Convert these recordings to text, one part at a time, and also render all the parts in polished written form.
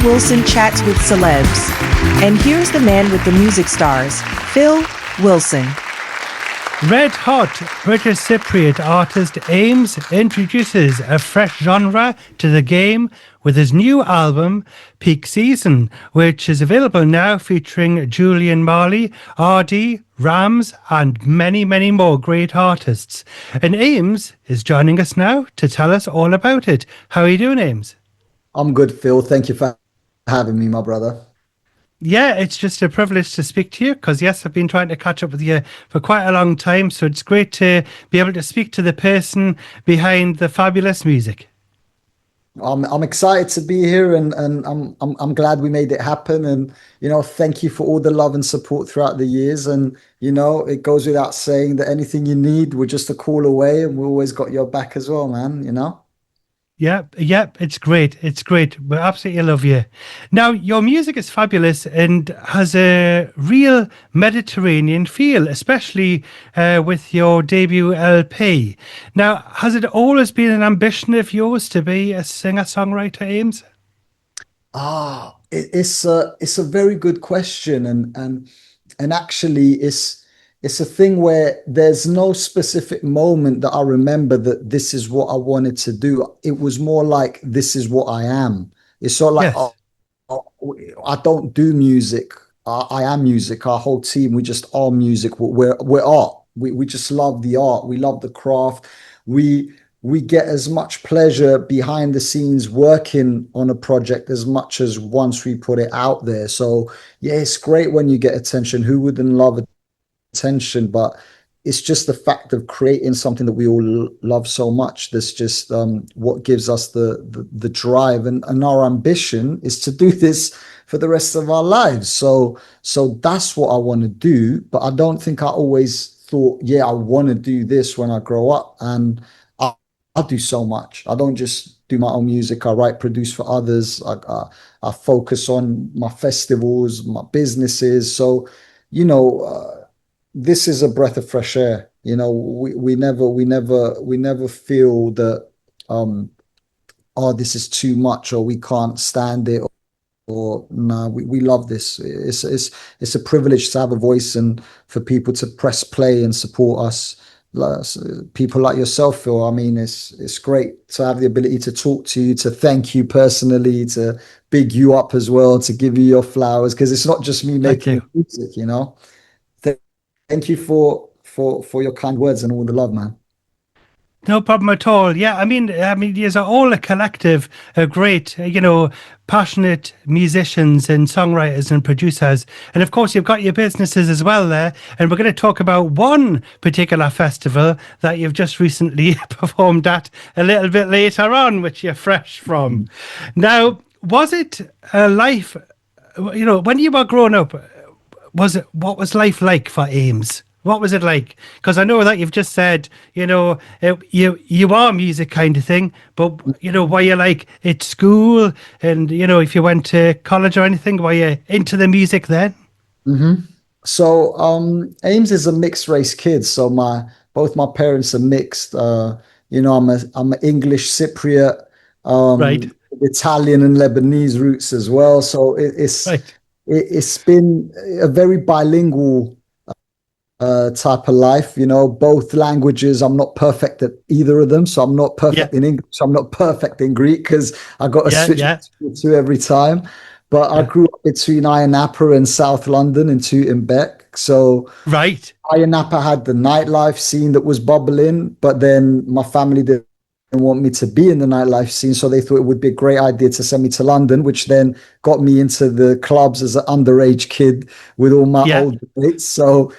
Wilson chats with celebs. And here's the man with the music stars, Phil Wilson. Red hot British Cypriot artist Ames introduces a fresh genre to the game with his new album, Peak Season, which is available now, featuring Julian Marley, RD, Rams, and many, many more great artists. And Ames is joining us now to tell us all about it. How are you doing, Ames? I'm good, Phil. Thank you for having me, my brother. Yeah, it's just a privilege to speak to you because, yes, I've been trying to catch up with you for quite a long time. So it's great to be able to speak to the person behind the fabulous music. I'm excited to be here, and I'm glad we made it happen. And thank you for all the love and support throughout the years. And it goes without saying that anything you need, we're just a call away, and we always got your back as well, man. Yep, it's great. It's great. We absolutely love you. Now, your music is fabulous and has a real Mediterranean feel, especially with your debut LP. Now, has it always been an ambition of yours to be a singer-songwriter, Ames? It's a very good question, and actually, it's a thing where there's no specific moment that I remember that this is what I wanted to do. It was more like, this is what I am. It's sort of like, Yes. I don't do music. I am music. Our whole team, we just are music. We're art. We just love the art. We love the craft. We get as much pleasure behind the scenes working on a project as much as once we put it out there. So yeah, it's great when you get attention. Who wouldn't love attention? But it's just the fact of creating something that we all love so much. That's just what gives us the drive, and our ambition is to do this for the rest of our lives. So that's what I want to do. But I don't think I always thought, yeah, I want to do this when I grow up. And I do so much. I don't just do my own music. I write, produce for others. I focus on my festivals, my businesses. So this is a breath of fresh air. We never feel that this is too much, or we can't stand it, or no, we love this. It's a privilege to have a voice and for people to press play and support us. People like yourself, Phil. I mean, it's great to have the ability to talk to you, to thank you personally, to big you up as well, to give you your flowers, because it's not just me making music. Thank you for your kind words and all the love, man. No problem at all. Yeah, I mean, you're all a collective of great, passionate musicians and songwriters and producers. And of course, you've got your businesses as well there. And we're going to talk about one particular festival that you've just recently performed at a little bit later on, which you're fresh from. Now, was it a life, when you were growing up, what was life like for Ames? What was it like? Because I know that you've just said, you are music kind of thing, but, were you like at school and, if you went to college or anything, were you into the music then? Mm-hmm. So Ames is a mixed race kid. So both my parents are mixed. I'm an English Cypriot, Right. Italian and Lebanese roots as well. So it's been a very bilingual type of life, both languages. I'm not perfect at either of them. So I'm not perfect in English. I'm not perfect in Greek because I got to switch between the two every time. But I grew up between Ayia Napa and South London and Tooting Bec. So right. Ayia Napa had the nightlife scene that was bubbling, but then my family didn't want me to be in the nightlife scene. So they thought it would be a great idea to send me to London, which then got me into the clubs as an underage kid with all my old mates. So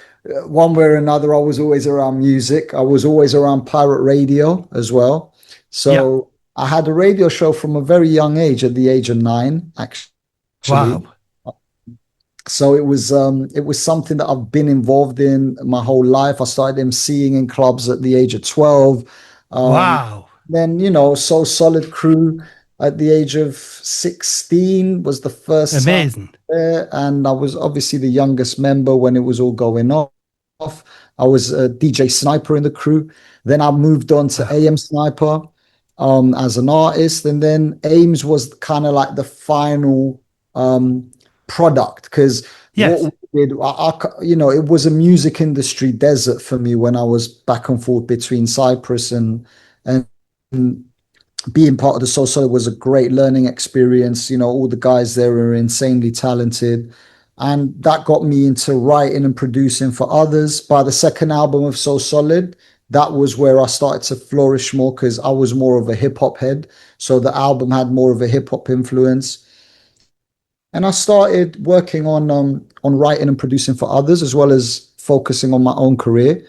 one way or another, I was always around music. I was always around pirate radio as well. So I had a radio show from a very young age, at the age of 9, actually. Wow. So it was something that I've been involved in my whole life. I started emceeing in clubs at the age of 12. Wow. Then, So Solid Crew at the age of 16 was the first Amazing. time there, and I was obviously the youngest member when it was all going off. I was a DJ Sniper in the crew. Then I moved on to AM Sniper. as an artist, and then Ames was kind of like the final product, because what Yes. we did, it was a music industry desert for me when I was back and forth between Cyprus and being part of the Soul Solid was a great learning experience. All the guys there are insanely talented. And that got me into writing and producing for others. By the second album of Soul Solid, that was where I started to flourish more, because I was more of a hip hop head. So the album had more of a hip hop influence. And I started working on writing and producing for others, as well as focusing on my own career.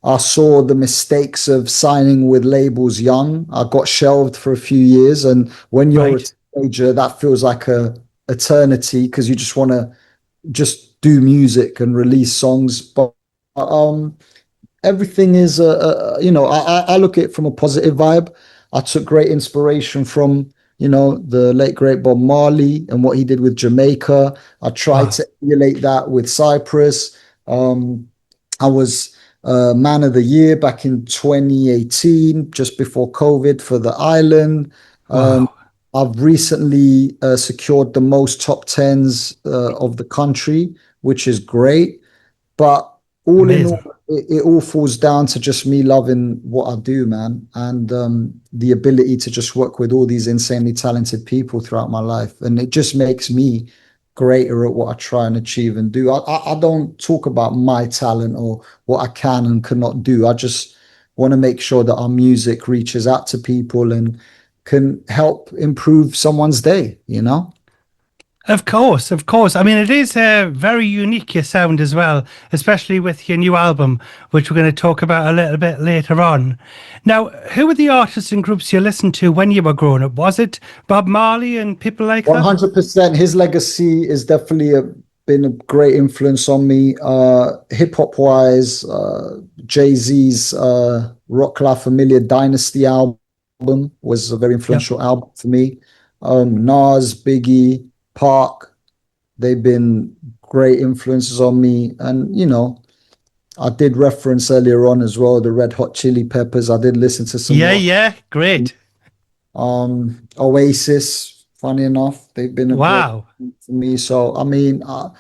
I saw the mistakes of signing with labels young. I got shelved for a few years, and when you're a Right. teenager, that feels like a eternity, because you just want to just do music and release songs. But um, everything is I look at it from a positive vibe. I took great inspiration from the late great Bob Marley and what he did with Jamaica. I tried Wow. to emulate that with Cyprus. I was man of the year back in 2018, just before COVID, for the island. Wow. I've recently secured the most top tens of the country, which is great. But all in Amazing. all, it all falls down to just me loving what I do, man, and the ability to just work with all these insanely talented people throughout my life. And it just makes me greater at what I try and achieve and do. I don't talk about my talent or what I can and cannot do. I just want to make sure that our music reaches out to people and can help improve someone's day. Of course, of course. I mean, it is very unique, your sound as well, especially with your new album, which we're going to talk about a little bit later on. Now, who were the artists and groups you listened to when you were growing up? Was it Bob Marley and people like that? 100%. His legacy is definitely been a great influence on me. Hip hop wise, Jay-Z's Rock La Familia Dynasty album was a very Yep. influential album for me. Nas, Biggie, Park, they've been great influences on me. And, I did reference earlier on as well the Red Hot Chili Peppers. I did listen to some Yeah, rock. yeah. Great. Oasis, funny enough, they've been a great Wow. for me. So I mean, I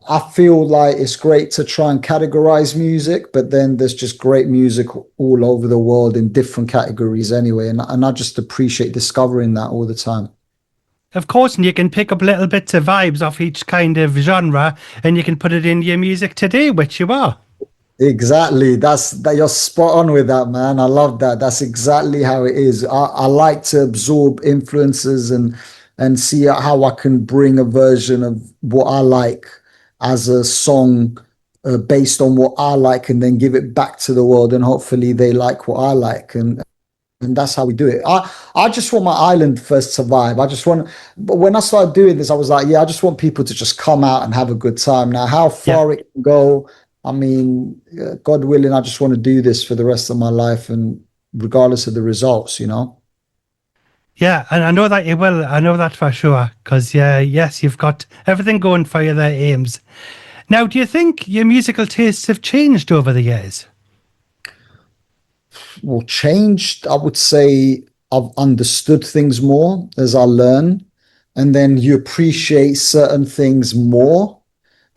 I feel like it's great to try and categorize music, but then there's just great music all over the world in different categories anyway, and I just appreciate discovering that all the time. Of course, and you can pick up little bits of vibes off each kind of genre and you can put it in your music today, which you are. Exactly. That you're spot on with that, man. I love that. That's exactly how it is. I like to absorb influences and see how I can bring a version of what I like as a song based on what I like, and then give it back to the world, and hopefully they like what I like. And that's how we do it. I just want my island first to vibe. But when I started doing this, I was like, yeah, I just want people to just come out and have a good time. Now, how Yeah. far it can go, I mean, God willing, I just want to do this for the rest of my life, and regardless of the results. Yeah, and I know that you will. I know that for sure. Because, yeah, yes, you've got everything going for you there, Ames. Now, do you think your musical tastes have changed over the years? Well, changed, I would say I've understood things more as I learn, and then you appreciate certain things more.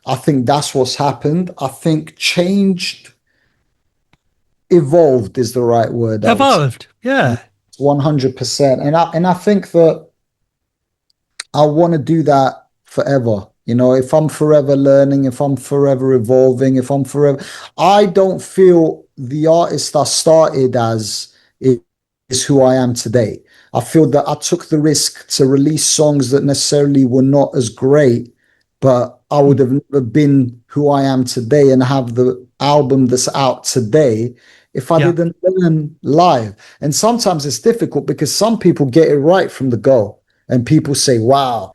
I think that's what's happened. I think changed, evolved is the right word, I would say. Evolved. Yeah. 100%. And I think that I want to do that forever. If I'm forever learning, if I'm forever evolving, if I'm forever, I don't feel the artist I started as is who I am today. I feel that I took the risk to release songs that necessarily were not as great, but I would have never been who I am today and have the album that's out today if I Yeah. didn't learn live. And sometimes it's difficult because some people get it right from the go, and people say, wow,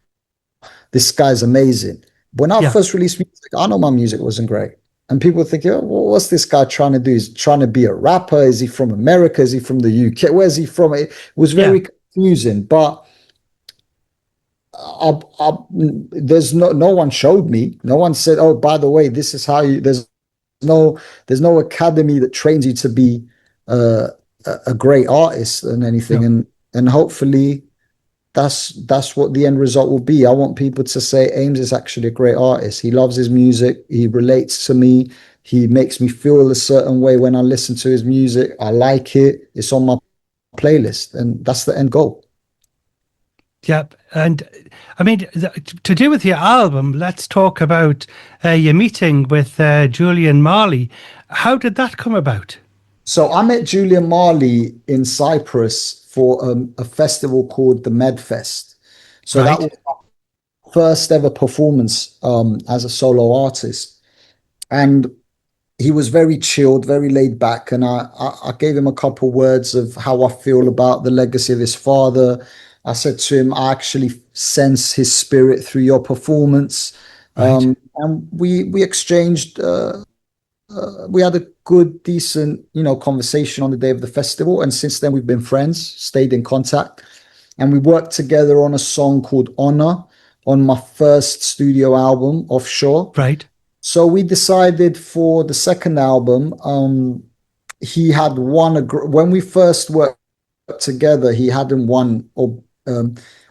this guy's amazing. When I Yeah. first released music, I know my music wasn't great. And people think, oh, well, what's this guy trying to do? He's trying to be a rapper. Is he from America? Is he from the UK? Where's he from? It was Yeah. very confusing. But there's no one showed me. No one said, oh, by the way, this is how you. No there's no academy that trains you to be uh, a great artist than anything, No. and hopefully that's what the end result will be. I want people to say Ames is actually a great artist. He loves his music. He relates to me. He makes me feel a certain way when I listen to his music. I like it. It's on my playlist, and that's the end goal. Yep. And I mean, to do with your album, let's talk about your meeting with Julian Marley. How did that come about? So I met Julian Marley in Cyprus for a festival called the Medfest. So that Right. was my first ever performance as a solo artist. And he was very chilled, very laid back, and I gave him a couple words of how I feel about the legacy of his father. I said to him, I actually sense his spirit through your performance, Right. and we exchanged. We had a good, decent, conversation on the day of the festival, and since then we've been friends, stayed in contact, and we worked together on a song called "Honor" on my first studio album, Offshore. Right. So we decided for the second album, he had won when we first worked together, he hadn't won or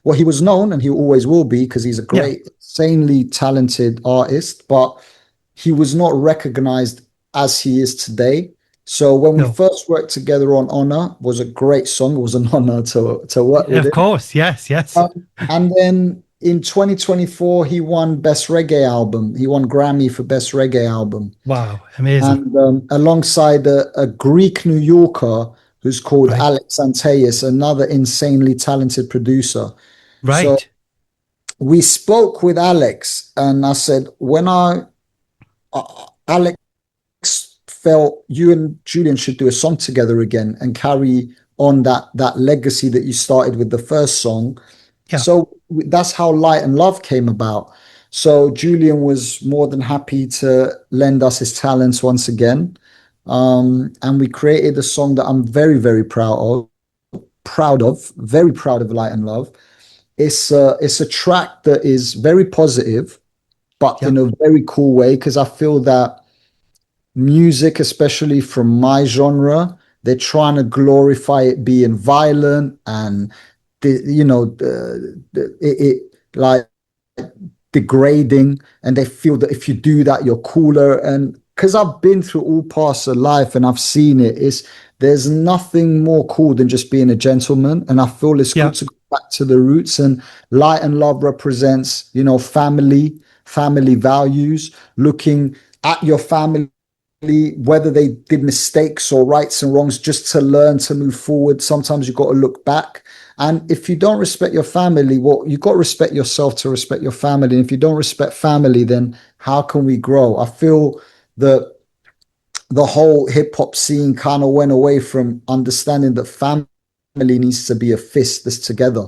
well, he was known and he always will be because he's a Yeah. great, insanely talented artist, but he was not recognized as he is today. So when we No. first worked together on Honor, was a great song. It was an honor to work with Of him. course. Yes. Yes. And then in 2024, he won Best Reggae Album. He won Grammy for Best Reggae Album. Wow. Amazing. And alongside a Greek New Yorker who's called Right. Alex Anteas, another insanely talented producer. So Right. we spoke with Alex, and I said, Alex felt you and Julian should do a song together again and carry on that legacy that you started with the first song. Yeah. So that's how Light and Love came about. So Julian was more than happy to lend us his talents once again. And we created a song that I'm very, very very proud of Light and Love. It's a track that is very positive, but Yeah. in a very cool way, because I feel that music, especially from my genre, they're trying to glorify it being violent and like degrading, and they feel that if you do that you're cooler. And because I've been through all parts of life and I've seen it, is there's nothing more cool than just being a gentleman, and I feel it's Yeah. good to go back to the roots. And Light and Love represents family values, looking at your family, whether they did mistakes or rights and wrongs, just to learn to move forward. Sometimes you've got to look back. And if you don't respect your family, well, you've got to respect yourself to respect your family. And if you don't respect family, then how can we grow? I feel that the whole hip hop scene kind of went away from understanding that family needs to be a fist that's together.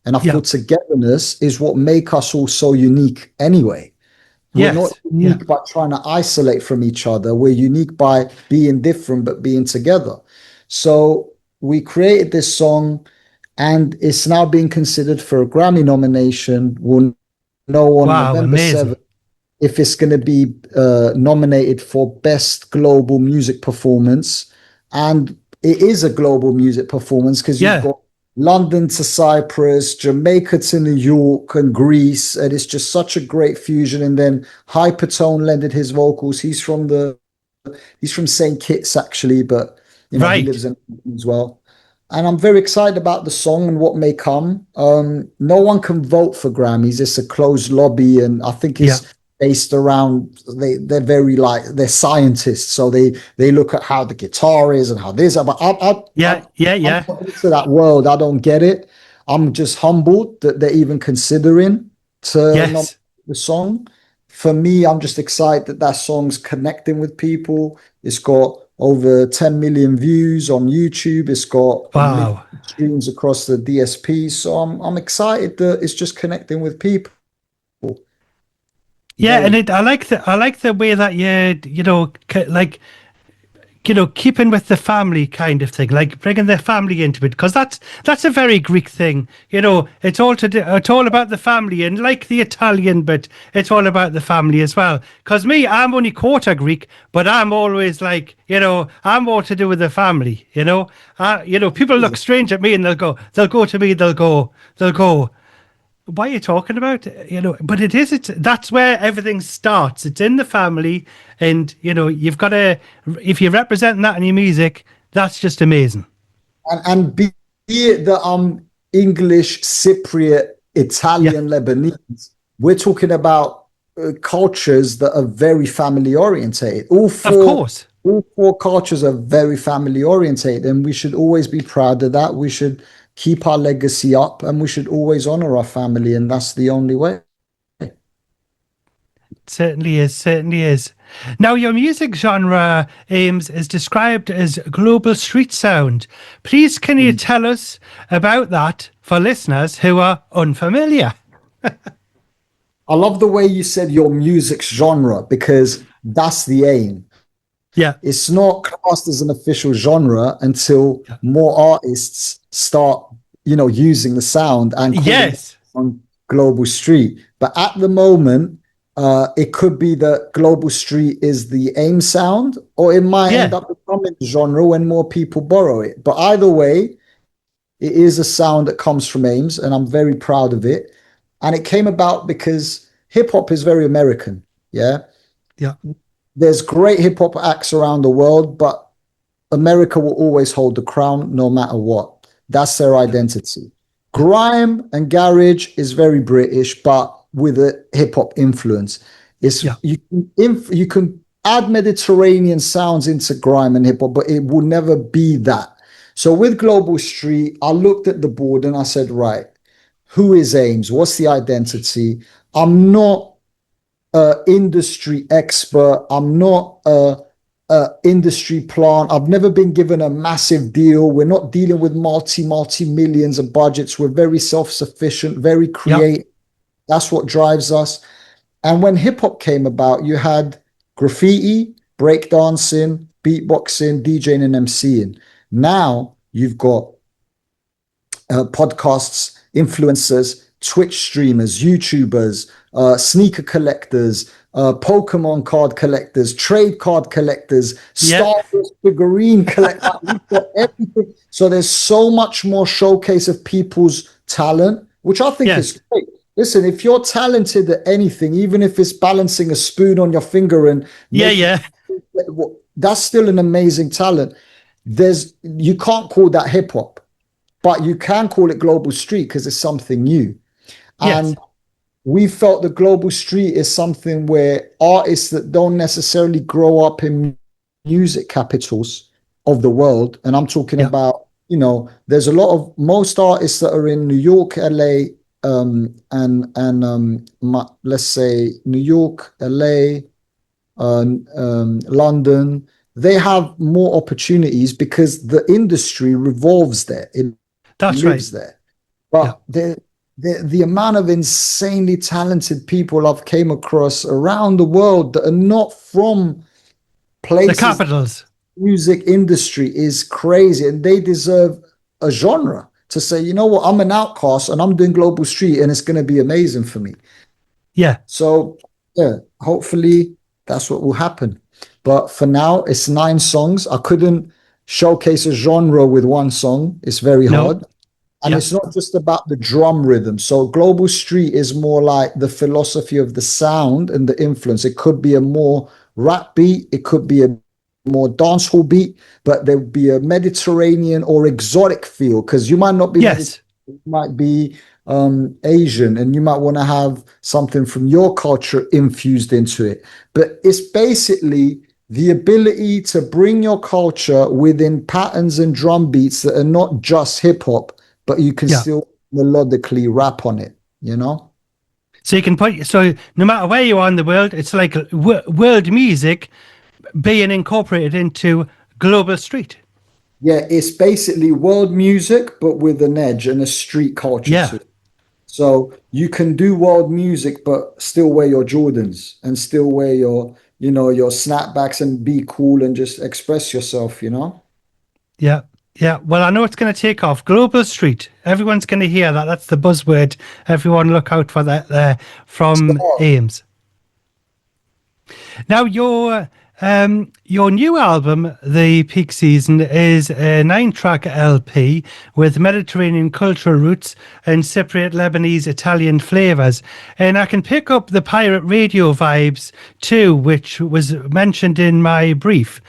And I Yeah. feel togetherness is what make us all so unique anyway. We're not Yes. Yeah. unique by trying to isolate from each other. We're unique by being different, but being together. So we created this song, and it's now being considered for a Grammy nomination. We'll know on Wow. November 7th Amazing. if it's going to be nominated for Best Global Music Performance. And it is a global music performance because you've Yeah. got London to Cyprus, Jamaica to New York, and Greece. And it's just such a great fusion. And then Hypertone lended his vocals. He's from St. Kitts, actually, but he Right. lives in London as well. And I'm very excited about the song and what may come. No one can vote for Grammys. It's a closed lobby, and I think Yeah. it's based around they're very they're scientists, so they look at how the guitar is and how this. But Yeah. Yeah. I'm Yeah. not into that world. I don't get it. I'm just humbled that they're even considering to nominate Yes. the song. For me, I'm just excited that that song's connecting with people. It's got over 10 million views on YouTube. It's got a million Wow. streams across the DSP. So I'm excited that it's just connecting with people. Yeah, and Very I like the way that like keeping with the family kind of thing, like bringing the family into it, because that's a very Greek thing. It's it's all about the family, and like the Italian bit, it's all about the family as well. Because me, I'm only quarter Greek, but I'm always like, I'm all to do with the family. People look strange at me, and they'll go to me, they'll go, what are you talking about? But that's where everything starts. It's in the family, and you've got to, if you're representing that in your music, that's just amazing. And be it that I'm English, Cypriot, Italian, Lebanese, we're talking about cultures that are very family orientated. Of course. All four cultures are very family orientated, and we should always be proud of that. We should keep our legacy up, and we should always honor our family, and that's the only way. Certainly is. Now, your music genre, Ames, is described as global street sound. Please, can you tell us about that for listeners who are unfamiliar? I love the way you said your music genre, because that's the aim. Yeah. It's not classed as an official genre until more artists start, using the sound and calling it on global street. But at the moment, it could be that global street is the aim sound, or it might end up becoming a genre when more people borrow it. But either way, it is a sound that comes from Ames, and I'm very proud of it. And it came about because hip hop is very American. Yeah. There's great hip hop acts around the world, but America will always hold the crown no matter what. That's their identity. Grime and garage is very British, but with a hip hop influence. You can add Mediterranean sounds into grime and hip hop, but it will never be that. So with Global Street, I looked at the board and I said, right, who is Ames? What's the identity? I'm not industry expert. I'm not a industry plant. I've never been given a massive deal. We're not dealing with multi millions of budgets. We're very self-sufficient, very creative. That's what drives us. And when hip hop came about, you had graffiti, breakdancing, beatboxing, DJing, and MCing. Now you've got podcasts, influencers, Twitch streamers, YouTubers, sneaker collectors, Pokemon card collectors, trade card collectors, Star Wars figurine collectors. We've got everything. So there's so much more showcase of people's talent, which I think is great. Listen, if you're talented at anything, even if it's balancing a spoon on your finger and that's still an amazing talent. You can't call that hip hop, but you can call it global street because it's something new. And we felt the global street is something where artists that don't necessarily grow up in music capitals of the world, and I'm talking about, there's a lot of most artists that are in New York, LA, let's say New York, LA, London, they have more opportunities because the industry revolves there. It lives there. But the amount of insanely talented people I've came across around the world that are not from places, the capitals, music industry is crazy, and they deserve a genre to say, you know what, I'm an outcast and I'm doing global street and it's going to be amazing for me. So hopefully that's what will happen. But for now, it's 9 songs. I couldn't showcase a genre with one song. It's very hard. And it's not just about the drum rhythm. So global street is more like the philosophy of the sound and the influence. It could be a more rap beat. It could be a more dancehall beat, but there would be a Mediterranean or exotic feel, because you might not be you might be Asian, and you might want to have something from your culture infused into it. But it's basically the ability to bring your culture within patterns and drum beats that are not just hip hop, but you can still melodically rap on it, So you can so no matter where you are in the world, it's like world music being incorporated into global street. Yeah, it's basically world music, but with an edge and a street culture to it. So you can do world music, but still wear your Jordans and still wear your, your snapbacks and be cool and just express yourself, Yeah. Yeah. Well, I know it's going to take off. Global Street. Everyone's going to hear that. That's the buzzword. Everyone look out for that there from So, Ames. Now, your new album, The Peak Season, is a 9-track LP with Mediterranean cultural roots and Cypriot, Lebanese, Italian flavors. And I can pick up the pirate radio vibes too, which was mentioned in my brief.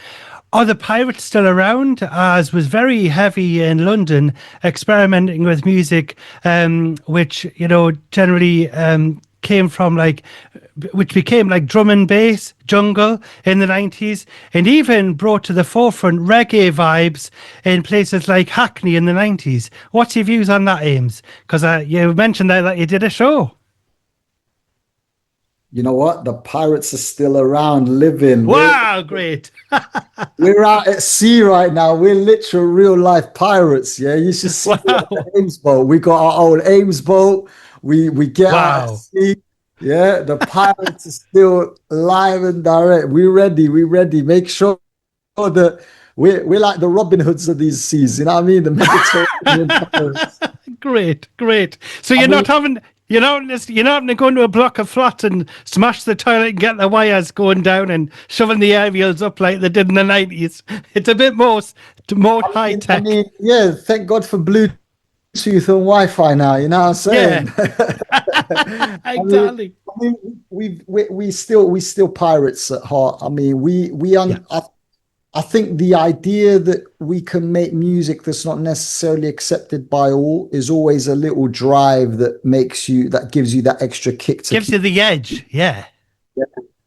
Are the pirates still around? As was very heavy in London, experimenting with music, which generally came from which became like drum and bass jungle in the 90s, and even brought to the forefront reggae vibes in places like Hackney in the 90s. What's your views on that, Ames? Because you mentioned that you did a show. you know what? The pirates are still around, living. Wow, great. We're out at sea right now. We're literal real life pirates. Yeah, you should see Wow. Ames boat. We got our own Ames boat. We get out at Wow. sea. Yeah, the pirates are still live and direct. We're ready. We're ready. Make sure that we're like the Robin Hoods of these seas. You know what I mean? The Mediterranean pirates. Great. So I mean, you're not having to go into a block of flats and smash the toilet and get the wires going down and shoving the aerials up like they did in the 90s. It's a bit more high I tech. mean, yeah. Thank God for Bluetooth and Wi-Fi now. You know what I'm saying? Yeah. I mean, Exactly. we still pirates at heart. I mean, Yeah. I think the idea that we can make music that's not necessarily accepted by all is always a little drive that gives you that extra kick to Gives you the edge. Yeah.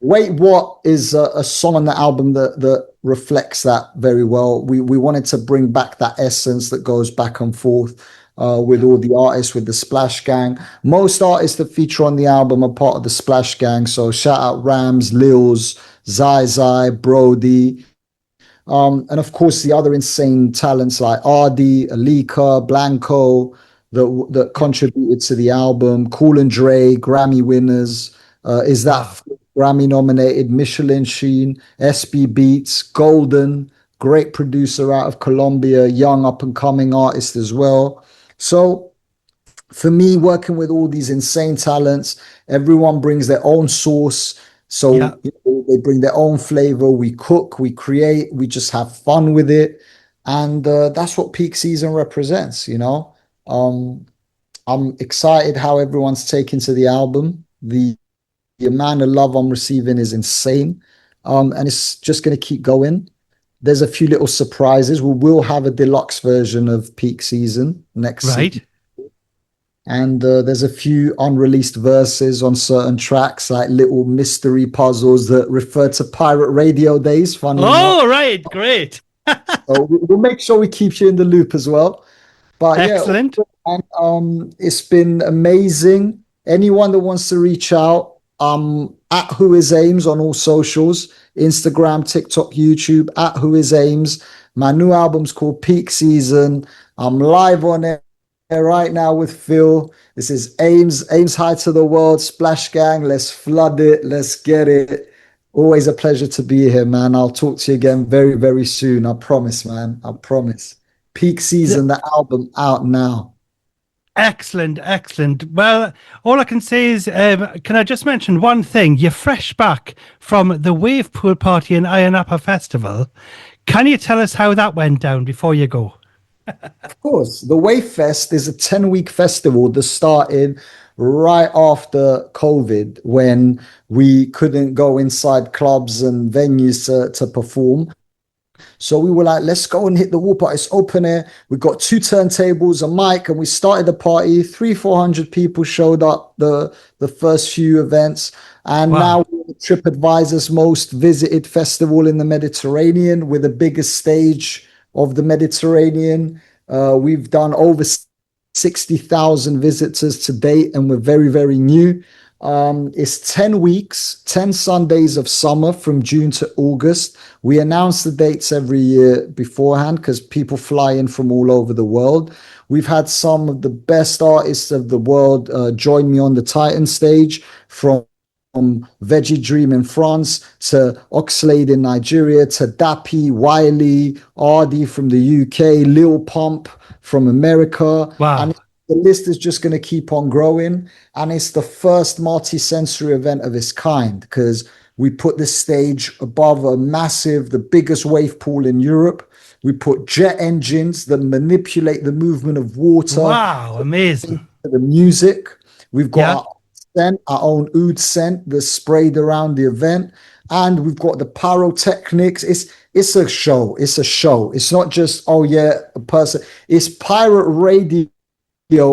Wait, what is a song on the album that reflects that very well? We wanted to bring back that essence that goes back and forth with all the artists, with the Splash Gang. Most artists that feature on the album are part of the Splash Gang. So shout out Rams, Lils, Zai Zai, Brody. And of course, the other insane talents like Ardi, Alika, Blanco that contributed to the album. Cool and Dre, Grammy winners. Is that Wow. Grammy nominated? Michelin Sheen, SB Beats, Golden, great producer out of Colombia, young up and coming artist as well. So for me, working with all these insane talents, everyone brings their own sauce. Yeah. So they bring their own flavor. We cook, we create, we just have fun with it, and that's what peak season represents. I'm excited how everyone's taken to the album. The amount of love I'm receiving is insane, and it's just going to keep going. There's a few little surprises. We will have a deluxe version of peak season next season. Right. And there's a few unreleased verses on certain tracks, like little mystery puzzles that refer to pirate radio days. Funny enough. Oh, right. Great. So we'll make sure we keep you in the loop as well. But yeah, Excellent. and it's been amazing. Anyone that wants to reach out, at Who Is Ames on all socials, Instagram, TikTok, YouTube, at Who Is Ames. My new album's called Peak Season. I'm live on it right now with Phil. This is Ames High to the World, Splash Gang. Let's flood it. Let's get it. Always a pleasure to be here, man. I'll talk to you again very, very soon. I promise, man. I promise. Peak Season, the album out now. Excellent. Well, all I can say is, can I just mention one thing? You're fresh back from the Wave Pool Party in Ayia Napa Festival. Can you tell us how that went down before you go? Of course, the Wave Fest is a 10-week festival that started right after COVID, when we couldn't go inside clubs and venues to perform. So we were like, let's go and hit the wall party. It's open air. We got 2 turntables, a mic, and we started the party. 300-400 people showed up the first few events. And Wow. now we're the TripAdvisor's most visited festival in the Mediterranean, with the biggest stage of the Mediterranean. We've done over 60,000 visitors to date, and we're very, very new. It's 10 weeks, 10 Sundays of summer from June to August. We announce the dates every year beforehand because people fly in from all over the world. We've had some of the best artists of the world join me on the Titan stage, from Veggie Dream in France to Oxlade in Nigeria to Dappy, Wiley, Ardy from the UK, Lil Pump from America. Wow. And the list is just going to keep on growing. And it's the first multi-sensory event of its kind because we put the stage above the biggest wave pool in Europe. We put jet engines that manipulate the movement of water. Wow, amazing. The music. We've got Yeah. our own oud scent that's sprayed around the event. And we've got the pyrotechnics. It's a show. It's a show. It's not just, oh yeah, a person. It's pirate radio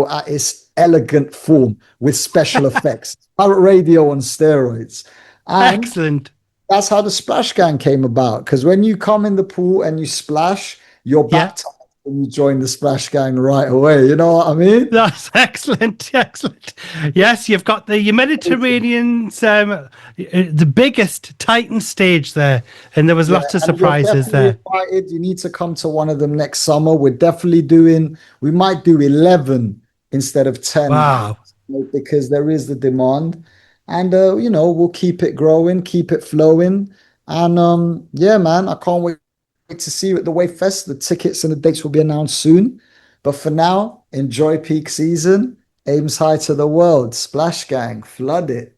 at its elegant form with special effects. Pirate radio on steroids. And Excellent. that's how the Splash Gang came about. Because when you come in the pool and you splash, you're Yeah. baptized and you join the Splash Gang right away. You know what I mean? That's excellent. Excellent. Yes, you've got the Mediterranean's the biggest Titan stage there, and there was lots of And you're surprises there. definitely invited. You need to come to one of them next summer. We might do 11 instead of 10. Wow. Because there is the demand. And, we'll keep it growing, keep it flowing. And, yeah, man, I can't wait to see you at the Wave Fest. The tickets and the dates will be announced soon. But for now, enjoy peak season. Aims high to the world. Splash Gang, flood it.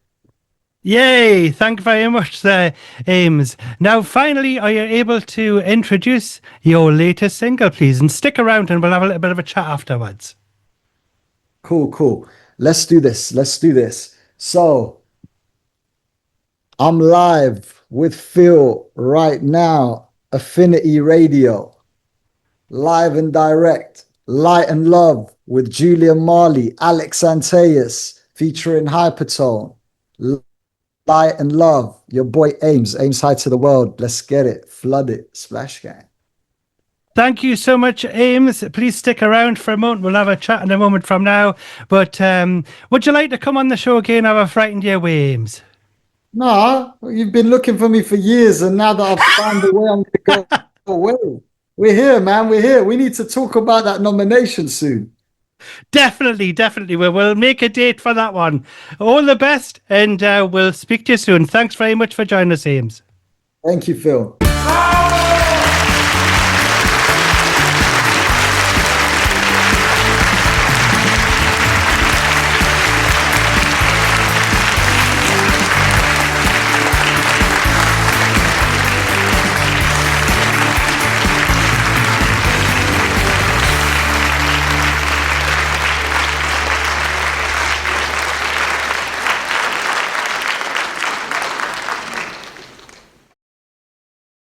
Yay! Thank you very much there, Ames. Now, finally, are you able to introduce your latest single, please? And stick around and we'll have a little bit of a chat afterwards. Cool. Let's do this. So, I'm live with Phil right now. Affinity Radio. Live and direct. Light and Love with Julian Marley, Alex Anteas, featuring Hypertone. Light and Love. Your boy Ames high to the world. Let's get it. Flood it. Splash Gang. Thank you so much, Ames. Please stick around for a moment. We'll have a chat in a moment from now. But would you like to come on the show again? Have I frightened you away, Ames? No, you've been looking for me for years, and now that I've found the way I'm going to go away. We're here, man. We're here. We need to talk about that nomination soon. Definitely. We'll make a date for that one. All the best, and we'll speak to you soon. Thanks very much for joining us, Ames. Thank you, Phil.